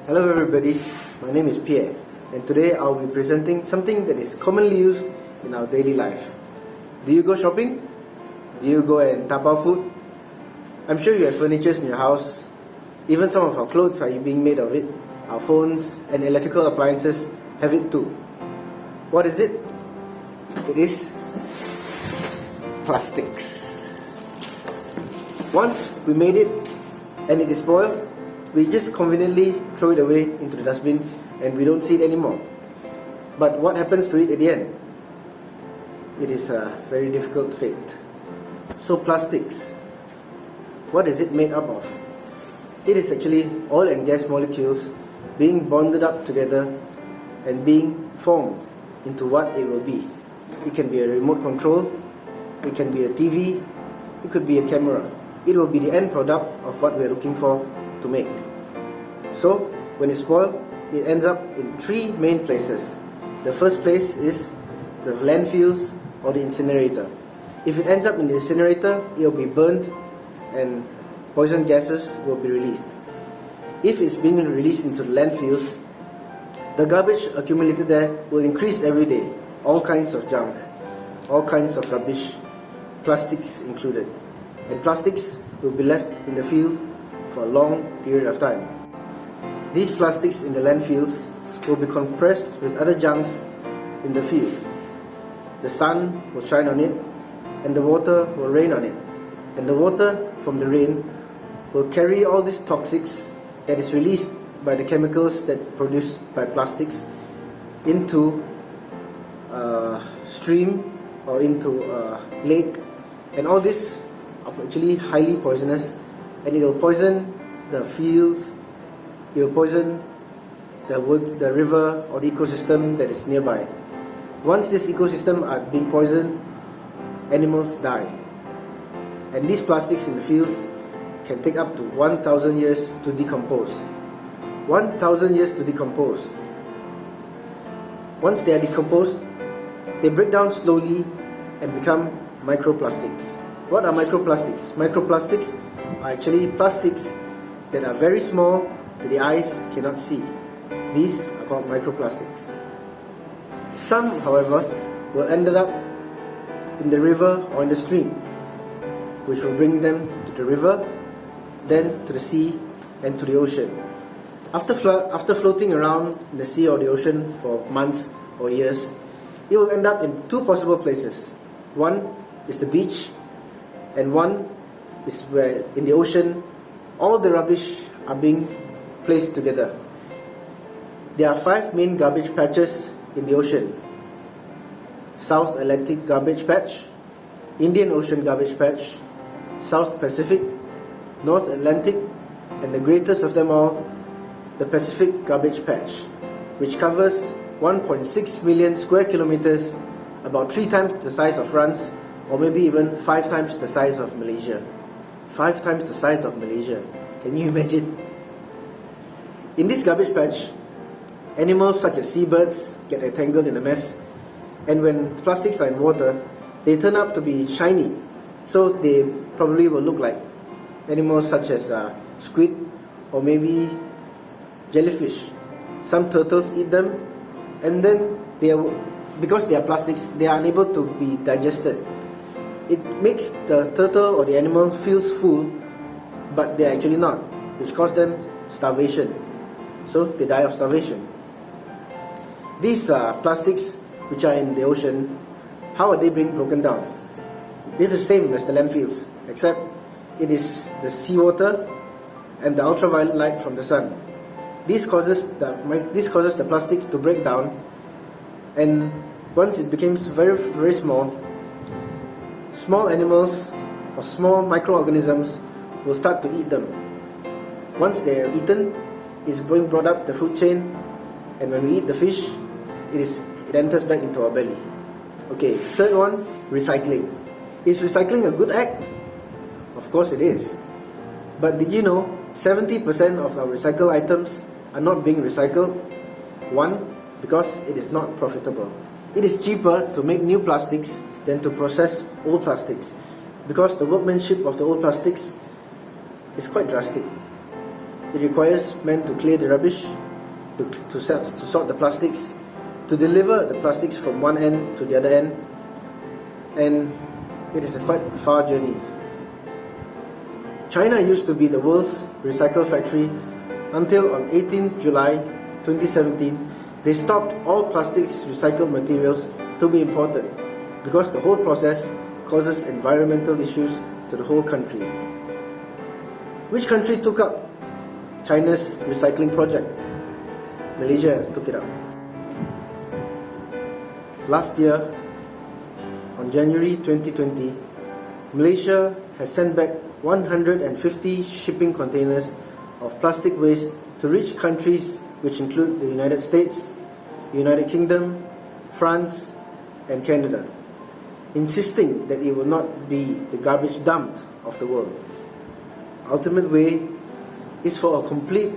Hello everybody, my name is Pierre, and today I'll be presenting something that is commonly used in our daily life. Do you go shopping? Do you go and tapao food? I'm sure you have furniture in your house. Even some of our clothes are being made of it. Our phones and electrical appliances have it too. What is it? It is plastics. Once we made it and it is spoiled, we just conveniently throw it away into the dustbin and we don't see it anymore. But what happens to it at the end? It is a very difficult fate. So plastics, what is it made up of? It is actually oil and gas molecules being bonded up together and being formed into what it will be. It can be a remote control, it can be a TV, it could be a camera. It will be the end product of what we are looking for to make. So, when it's spoiled, it ends up in three main places. The first place is the landfills or the incinerator. If it ends up in the incinerator, it will be burned and poison gases will be released. If it's being released into the landfills, the garbage accumulated there will increase every day. All kinds of junk, all kinds of rubbish, plastics included. And plastics will be left in the field for a long period of time. These plastics in the landfills will be compressed with other junks in the field. The sun will shine on it and the water will rain on it. And the water from the rain will carry all these toxics that is released by the chemicals that produced by plastics into a stream or into a lake. And all this are actually highly poisonous, and it will poison the fields, it will poison the river or the ecosystem that is nearby. Once this ecosystem are being poisoned, animals die. And these plastics in the fields can take up to 1,000 years to decompose. 1,000 years to decompose. Once they are decomposed, they break down slowly and become microplastics. What are microplastics? Microplastics are actually plastics that are very small that the eyes cannot see. These are called microplastics. Some, however, will end up in the river or in the stream, which will bring them to the river, then to the sea and to the ocean. After floating around in the sea or the ocean for months or years, it will end up in two possible places. One is the beach, and one is where in the ocean all the rubbish are being placed together. There are 5 main garbage patches in the ocean: South Atlantic Garbage Patch, Indian Ocean Garbage Patch, South Pacific, North Atlantic, and the greatest of them all, the Pacific Garbage Patch, which covers 1.6 million square kilometers, about 3 times the size of France, or maybe even 5 times the size of Malaysia. 5 times the size of Malaysia. Can you imagine? In this garbage patch, animals such as seabirds get entangled in the mess, and when plastics are in water, they turn out to be shiny, so they probably will look like animals such as squid or maybe jellyfish. Some turtles eat them, and then because they are plastics, they are unable to be digested. It makes the turtle or the animal feels full, but they are actually not, which causes them starvation. So they die of starvation. These plastics which are in the ocean, how are they being broken down? It's the same as the landfills, except it is the seawater and the ultraviolet light from the sun. This causes the plastics to break down, and once it becomes very, very small, small animals or small microorganisms will start to eat them. Once they are eaten, it's being brought up the food chain, and when we eat the fish, it enters back into our belly. Okay, third one, recycling. Is recycling a good act? Of course it is. But did you know 70% of our recycled items are not being recycled? One, because it is not profitable. It is cheaper to make new plastics than to process old plastics, because the workmanship of the old plastics is quite drastic. It requires men to clear the rubbish, to sort the plastics, to deliver the plastics from one end to the other end, and it is a quite far journey. China used to be the world's recycle factory until on 18th July 2017, they stopped all plastics recycled materials to be imported because the whole process causes environmental issues to the whole country. Which country took up China's recycling project? Malaysia took it up. Last year, on January 2020, Malaysia has sent back 150 shipping containers of plastic waste to rich countries which include the United States, United Kingdom, France and Canada, insisting that it will not be the garbage dump of the world. Ultimate way is for a complete,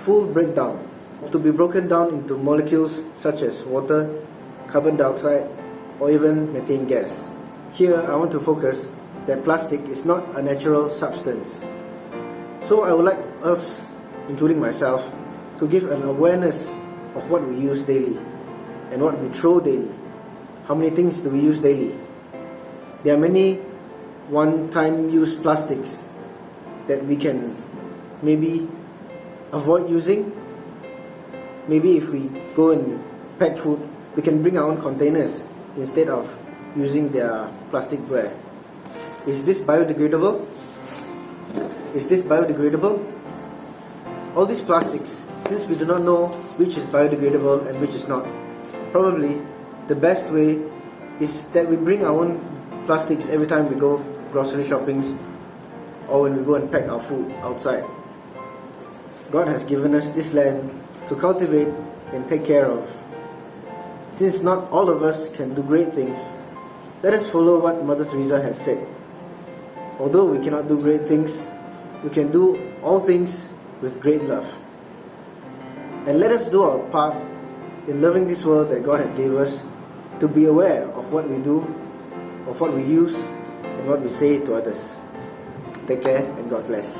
full breakdown, to be broken down into molecules such as water, carbon dioxide or even methane gas. Here I want to focus that plastic is not a natural substance. So I would like us, including myself, to give an awareness of what we use daily and what we throw daily. How many things do we use daily? There are many one-time use plastics that we can maybe avoid using. Maybe if we go and pack food, we can bring our own containers instead of using their plastic ware. Is this biodegradable? Is this biodegradable? All these plastics, since we do not know which is biodegradable and which is not, probably the best way is that we bring our own plastics every time we go grocery shopping or when we go and pack our food outside. God has given us this land to cultivate and take care of. Since not all of us can do great things, let us follow what Mother Teresa has said. Although we cannot do great things, we can do all things with great love. And let us do our part in loving this world that God has given us, to be aware of what we do, of what we use, and what we say to others. Take care and God bless.